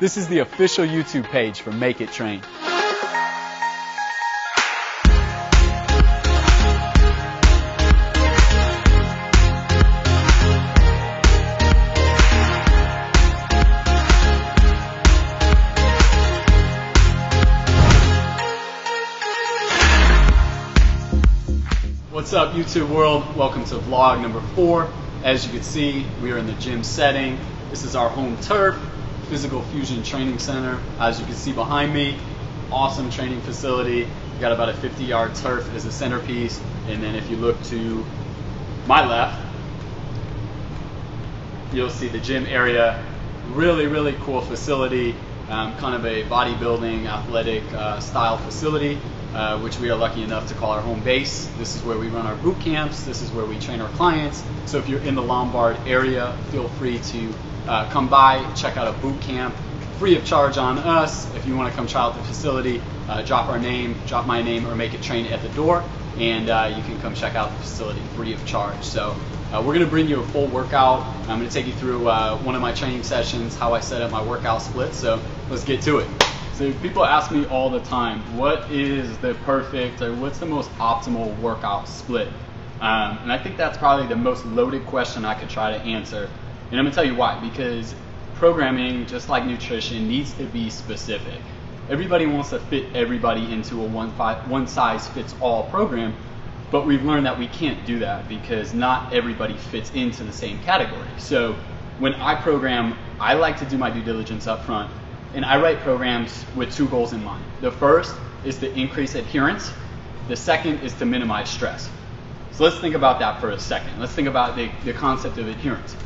This is the official YouTube page for Make It Train. What's up, YouTube world? Welcome to vlog number 4. As you can see, we are in the gym setting. This is our home turf, Physical Fusion Training Center. As you can see behind me, awesome training facility. We got about a 50-yard turf as a centerpiece, and then if you look to my left, you'll see the gym area. Really cool facility, kind of a bodybuilding, athletic style facility, which we are lucky enough to call our home base. This is where we run our boot camps. This is where we train our clients. So if you're in the Lombard area, feel free to come by, check out a boot camp, free of charge on us. If you want to come try out the facility, drop my name, or Make It Train at the door, and you can come check out the facility free of charge. So we're going to bring you a full workout. I'm going to take you through one of my training sessions, how I set up my workout split. So let's get to it. So people ask me all the time, what is the perfect, or what's the most optimal workout split? And I think that's probably the most loaded question I could try to answer. And I'm going to tell you why. Because programming, just like nutrition, needs to be specific. Everybody wants to fit everybody into a one-size-fits-all program, but we've learned that we can't do that because not everybody fits into the same category. So when I program, I like to do my due diligence up front. And I write programs with 2 goals in mind. The first is to increase adherence. The second is to minimize stress. So let's think about that for a second. Let's think about the concept of adherence.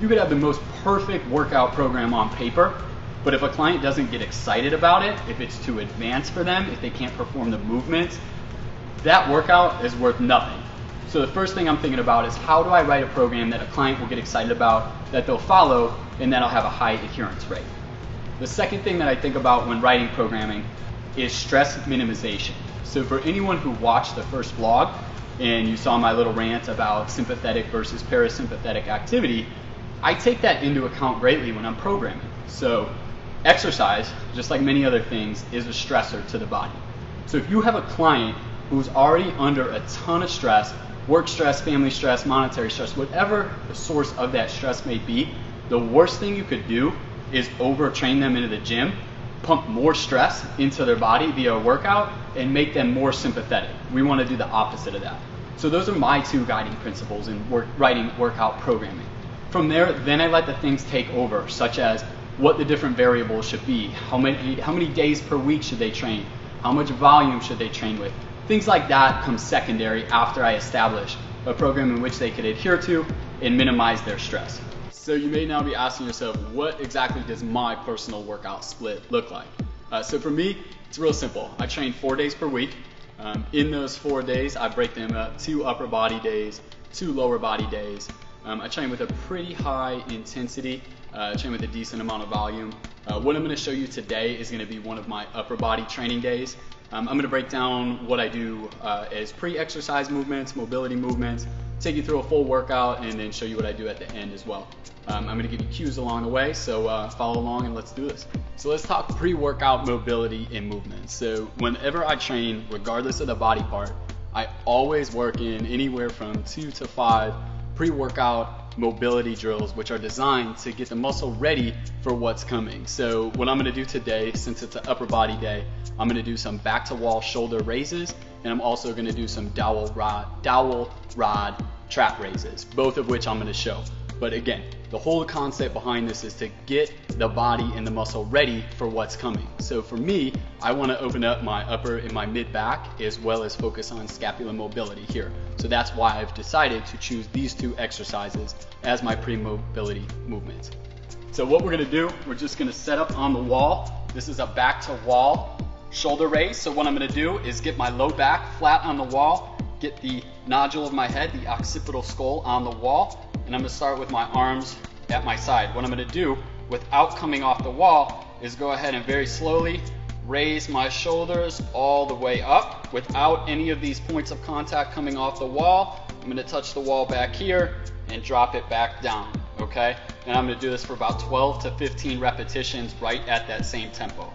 You could have the most perfect workout program on paper, but if a client doesn't get excited about it, if it's too advanced for them, if they can't perform the movements, that workout is worth nothing. So the first thing I'm thinking about is, how do I write a program that a client will get excited about, that they'll follow, and that'll have a high adherence rate? The second thing that I think about when writing programming is stress minimization. So for anyone who watched the first vlog and you saw my little rant about sympathetic versus parasympathetic activity, I take that into account greatly when I'm programming. So exercise, just like many other things, is a stressor to the body. So if you have a client who's already under a ton of stress, work stress, family stress, monetary stress, whatever the source of that stress may be, the worst thing you could do is overtrain them into the gym, pump more stress into their body via a workout, and make them more sympathetic. We want to do the opposite of that. So those are my 2 guiding principles in writing workout programming. From there, then I let the things take over, such as what the different variables should be, how many days per week should they train, how much volume should they train with. Things like that come secondary after I establish a program in which they could adhere to and minimize their stress. So you may now be asking yourself, what exactly does my personal workout split look like? So for me, it's real simple. I train 4 days per week. In those 4 days, I break them up: 2 upper body days, 2 lower body days. I train with a pretty high intensity, train with a decent amount of volume. What I'm going to show you today is going to be one of my upper body training days. I'm going to break down what I do as pre-exercise movements, mobility movements, take you through a full workout, and then show you what I do at the end as well. I'm going to give you cues along the way, so follow along and let's do this. So let's talk pre-workout mobility and movement. So whenever I train, regardless of the body part, I always work in anywhere from 2 to 5 pre-workout mobility drills, which are designed to get the muscle ready for what's coming. So what I'm going to do today, since it's an upper body day, I'm going to do some back to wall shoulder raises, and I'm also going to do some dowel rod trap raises, both of which I'm going to show. But again, the whole concept behind this is to get the body and the muscle ready for what's coming. So for me, I want to open up my upper and my mid back, as well as focus on scapular mobility here. So that's why I've decided to choose these 2 exercises as my pre-mobility movements. So what we're going to do, we're just going to set up on the wall. This is a back to wall shoulder raise. So what I'm going to do is get my low back flat on the wall, get the nodule of my head, the occipital skull, on the wall, and I'm going to start with my arms at my side. What I'm going to do without coming off the wall is go ahead and very slowly raise my shoulders all the way up without any of these points of contact coming off the wall. I'm going to touch the wall back here and drop it back down. okay? And I'm gonna do this for about 12 to 15 repetitions right at that same tempo.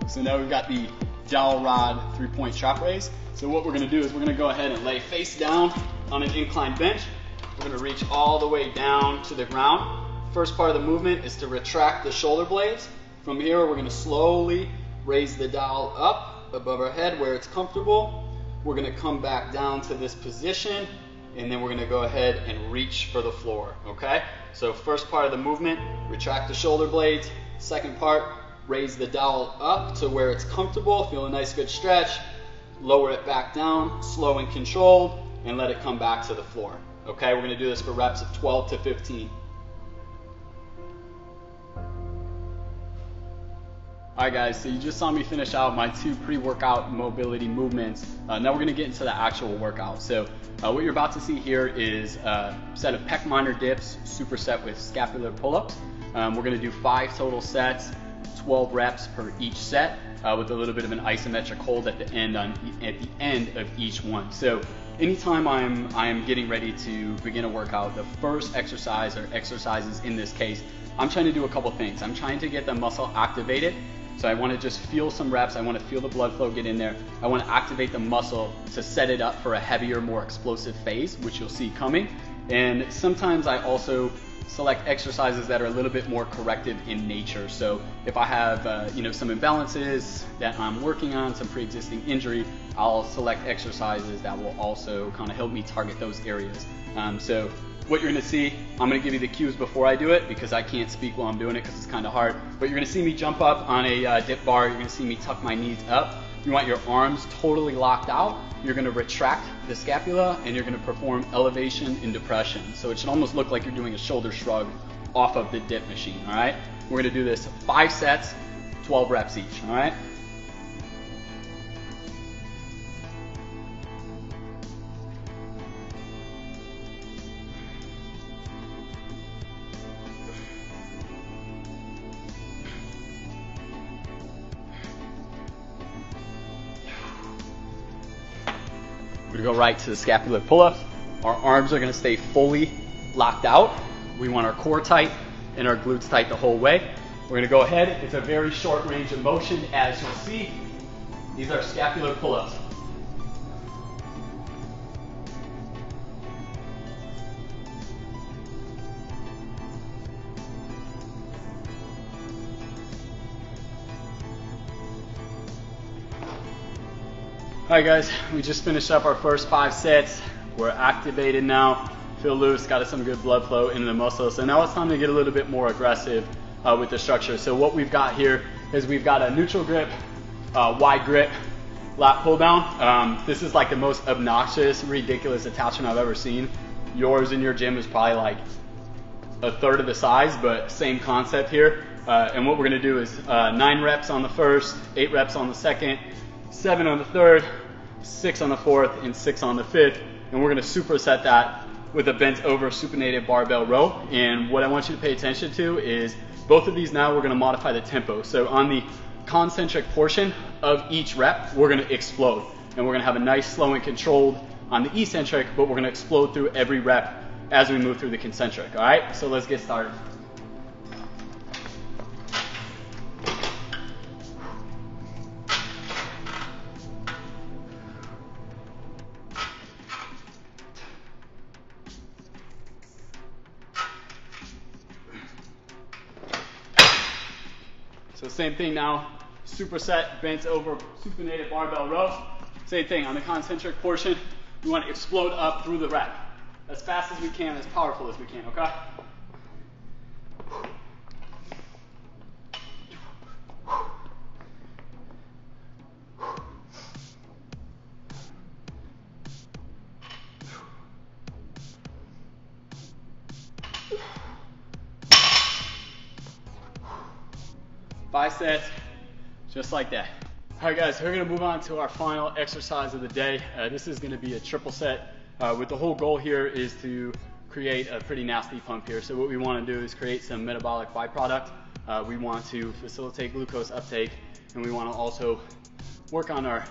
So now we've got the dowel rod 3-point trap raise. So what we're gonna do is we're gonna go ahead and lay face down on an inclined bench. We're gonna reach all the way down to the ground. First part of the movement is to retract the shoulder blades. From here, we're gonna slowly raise the dowel up above our head where it's comfortable. We're gonna come back down to this position, and then we're gonna go ahead and reach for the floor, okay? So first part of the movement, retract the shoulder blades. Second part, raise the dowel up to where it's comfortable, feel a nice good stretch, lower it back down, slow and controlled, and let it come back to the floor. Okay, we're gonna do this for reps of 12 to 15. Alright guys, so you just saw me finish out my 2 pre-workout mobility movements. Now we're gonna get into the actual workout. So what you're about to see here is a set of pec minor dips, superset with scapular pull-ups. We're gonna do 5 total sets, 12 reps per each set, with a little bit of an isometric hold at the end of each one. So anytime I'm getting ready to begin a workout, the first exercise or exercises in this case, I'm trying to do a couple things. I'm trying to get the muscle activated. So I want to just feel some reps. I want to feel the blood flow get in there. I want to activate the muscle to set it up for a heavier, more explosive phase, which you'll see coming. And sometimes I also select exercises that are a little bit more corrective in nature. So if I have some imbalances that I'm working on, some pre-existing injury, I'll select exercises that will also kind of help me target those areas. So what you're gonna see, I'm gonna give you the cues before I do it because I can't speak while I'm doing it because it's kind of hard, but you're gonna see me jump up on a dip bar. You're gonna see me tuck my knees up. You want your arms totally locked out. You're gonna retract the scapula and you're gonna perform elevation and depression. So it should almost look like you're doing a shoulder shrug off of the dip machine, all right? We're gonna do this 5 sets, 12 reps each, all right? We're gonna go right to the scapular pull-ups. Our arms are gonna stay fully locked out. We want our core tight and our glutes tight the whole way. We're gonna go ahead. It's a very short range of motion, as you'll see. These are scapular pull-ups. Alright guys, we just finished up our first 5 sets. We're activated now, feel loose, got some good blood flow into the muscles. So now it's time to get a little bit more aggressive with the structure. So what we've got here is we've got a neutral grip, wide grip, lat pull down. This is like the most obnoxious, ridiculous attachment I've ever seen. Yours in your gym is probably like a third of the size, but same concept here. And what we're gonna do is 9 reps on the first, 8 reps on the second, 7 on the third, 6 on the fourth, and 6 on the fifth. And we're gonna superset that with a bent over supinated barbell row. And what I want you to pay attention to is both of these now we're gonna modify the tempo. So on the concentric portion of each rep, we're gonna explode. And we're gonna have a nice slow and controlled on the eccentric, but we're gonna explode through every rep as we move through the concentric, all right? So let's get started. So same thing now, superset, bent over, supinated barbell row. Same thing on the concentric portion. We want to explode up through the rep. As fast as we can, as powerful as we can, okay? 5 sets, just like that. All right guys, we're gonna move on to our final exercise of the day. This is gonna be a triple set. With the whole goal here is to create a pretty nasty pump here. So what we wanna do is create some metabolic byproduct. We want to facilitate glucose uptake, and we wanna also work on our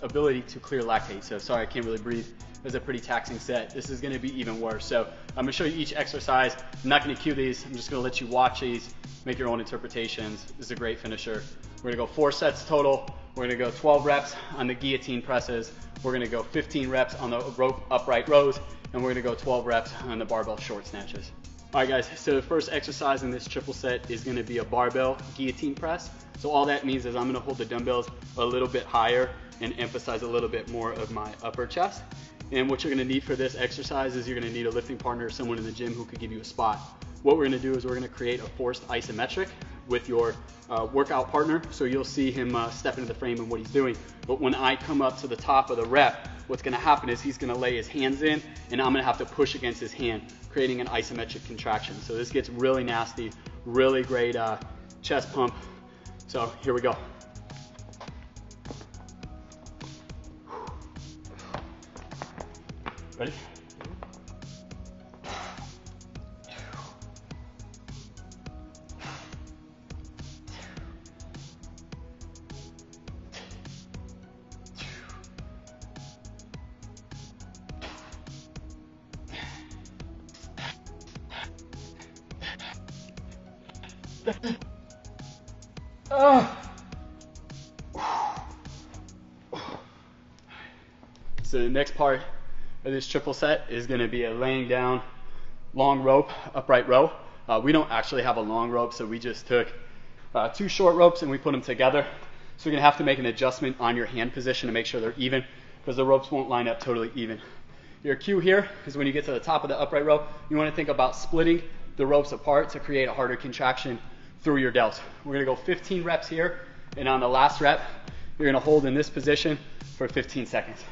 ability to clear lactate. So sorry, I can't really breathe. is a pretty taxing set. This is gonna be even worse. So I'm gonna show you each exercise. I'm not gonna cue these. I'm just gonna let you watch these, make your own interpretations. This is a great finisher. We're gonna go 4 sets total. We're gonna go 12 reps on the guillotine presses. We're gonna go 15 reps on the rope upright rows, and we're gonna go 12 reps on the barbell short snatches. All right guys, so the first exercise in this triple set is gonna be a barbell guillotine press. So all that means is I'm gonna hold the dumbbells a little bit higher and emphasize a little bit more of my upper chest. And what you're gonna need for this exercise is you're gonna need a lifting partner, someone in the gym who could give you a spot. What we're gonna do is we're gonna create a forced isometric with your workout partner. So you'll see him step into the frame and what he's doing. But when I come up to the top of the rep, what's gonna happen is he's gonna lay his hands in and I'm gonna have to push against his hand, creating an isometric contraction. So this gets really nasty, really great chest pump. So here we go. Ready? So the next part of this triple set is going to be a laying down long rope upright row. We don't actually have a long rope, so we just took 2 short ropes and we put them together. So you're going to have to make an adjustment on your hand position to make sure they're even, because the ropes won't line up totally even. Your cue here is when you get to the top of the upright row, you want to think about splitting the ropes apart to create a harder contraction through your delts. We're going to go 15 reps here, and on the last rep, you're going to hold in this position for 15 seconds.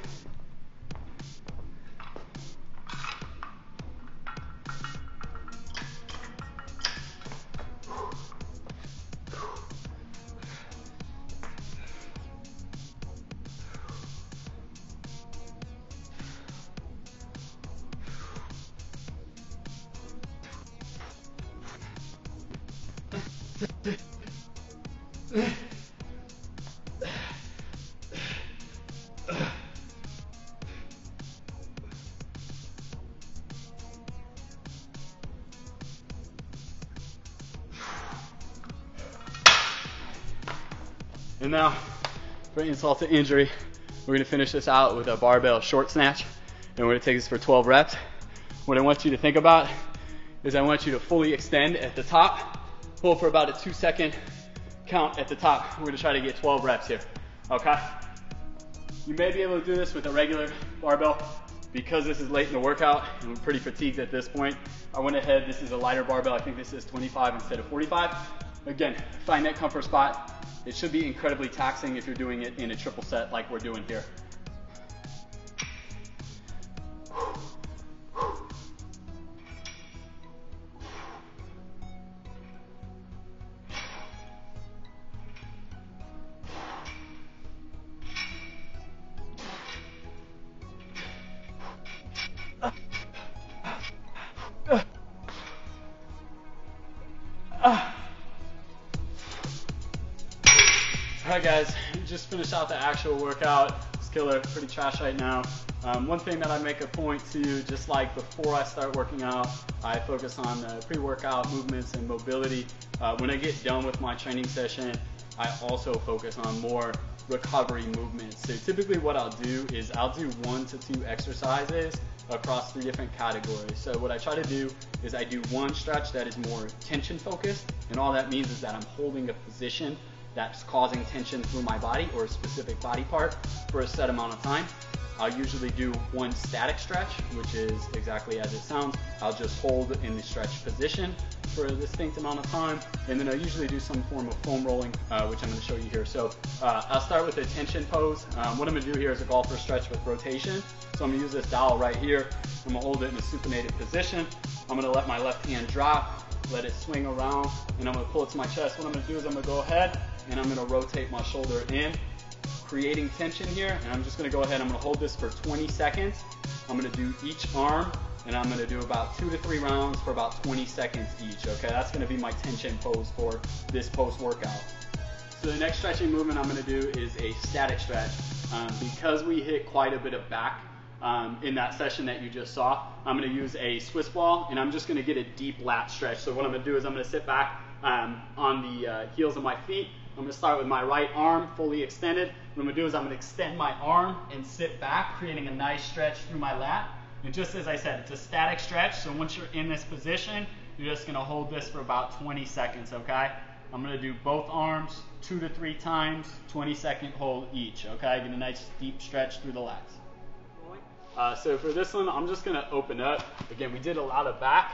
And now, for insult to injury, we're gonna finish this out with a barbell short snatch, and we're gonna take this for 12 reps. What I want you to think about is I want you to fully extend at the top, pull for about a 2-second count at the top. We're gonna try to get 12 reps here, okay? You may be able to do this with a regular barbell. Because this is late in the workout and we're pretty fatigued at this point, I went ahead, this is a lighter barbell. I think this is 25 instead of 45. Again, find that comfort spot. It should be incredibly taxing if you're doing it in a triple set like we're doing here. Alright guys, we just finished out the actual workout. It's killer, pretty trash right now. One thing that I make a point to, just like before I start working out, I focus on pre-workout movements and mobility. When I get done with my training session, I also focus on more recovery movements. So typically what I'll do is I'll do 1 to 2 exercises across 3 different categories. So what I try to do is I do one stretch that is more tension focused, and all that means is that I'm holding a position that's causing tension through my body or a specific body part for a set amount of time. I'll usually do one static stretch, which is exactly as it sounds. I'll just hold in the stretch position for a distinct amount of time, and then I usually do some form of foam rolling, which I'm going to show you here. So I'll start with a tension pose. What I'm going to do here is a golfer stretch with rotation. So I'm going to use this dowel right here. I'm going to hold it in a supinated position. I'm going to let my left hand drop, let it swing around, and I'm going to pull it to my chest. What I'm going to do is I'm going to go ahead and I'm going to rotate my shoulder in, creating tension here, and I'm just going to go ahead, I'm going to hold this for 20 seconds. I'm going to do each arm, and I'm going to do about 2 to 3 rounds for about 20 seconds each, okay? That's going to be my tension pose for this post-workout. So the next stretching movement I'm going to do is a static stretch. Because we hit quite a bit of back in that session that you just saw. I'm going to use a Swiss ball, and I'm just going to get a deep lat stretch. So what I'm going to do is I'm going to sit back on the heels of my feet. I'm going to start with my right arm fully extended. What I'm going to do is I'm going to extend my arm and sit back, creating a nice stretch through my lat. And just as I said, it's a static stretch, so once you're in this position, you're just going to hold this for about 20 seconds, okay? I'm going to do both arms 2 to 3 times, 20-second hold each, okay? Get a nice deep stretch through the lats. So for this one, I'm just going to open up. Again, we did a lot of back.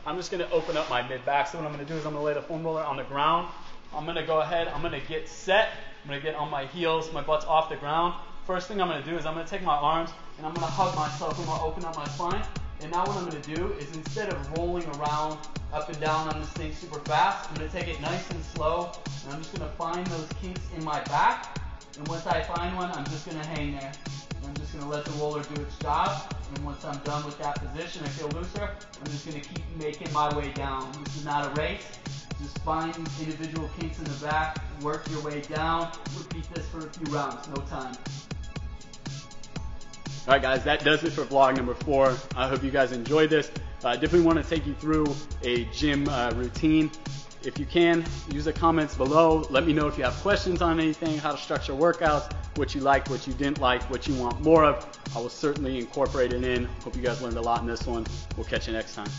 I'm just going to open up my mid-back. So what I'm going to do is I'm going to lay the foam roller on the ground. I'm going to go ahead, I'm going to get set. I'm going to get on my heels, my butt's off the ground. First thing I'm going to do is I'm going to take my arms and I'm going to hug myself. I'm going to open up my spine. And now what I'm going to do is instead of rolling around up and down on this thing super fast, I'm going to take it nice and slow. And I'm just going to find those kinks in my back. And once I find one, I'm just going to hang there. I'm just going to let the roller do its job. And once I'm done with that position, I feel looser, I'm just going to keep making my way down. This is not a race. Just find individual kinks in the back, work your way down, repeat this for a few rounds, no time. Alright guys, that does it for vlog number 4. I hope you guys enjoyed this. I definitely want to take you through a gym routine. If you can, use the comments below. Let me know if you have questions on anything, how to structure workouts, what you liked, what you didn't like, what you want more of. I will certainly incorporate it in. Hope you guys learned a lot in this one. We'll catch you next time.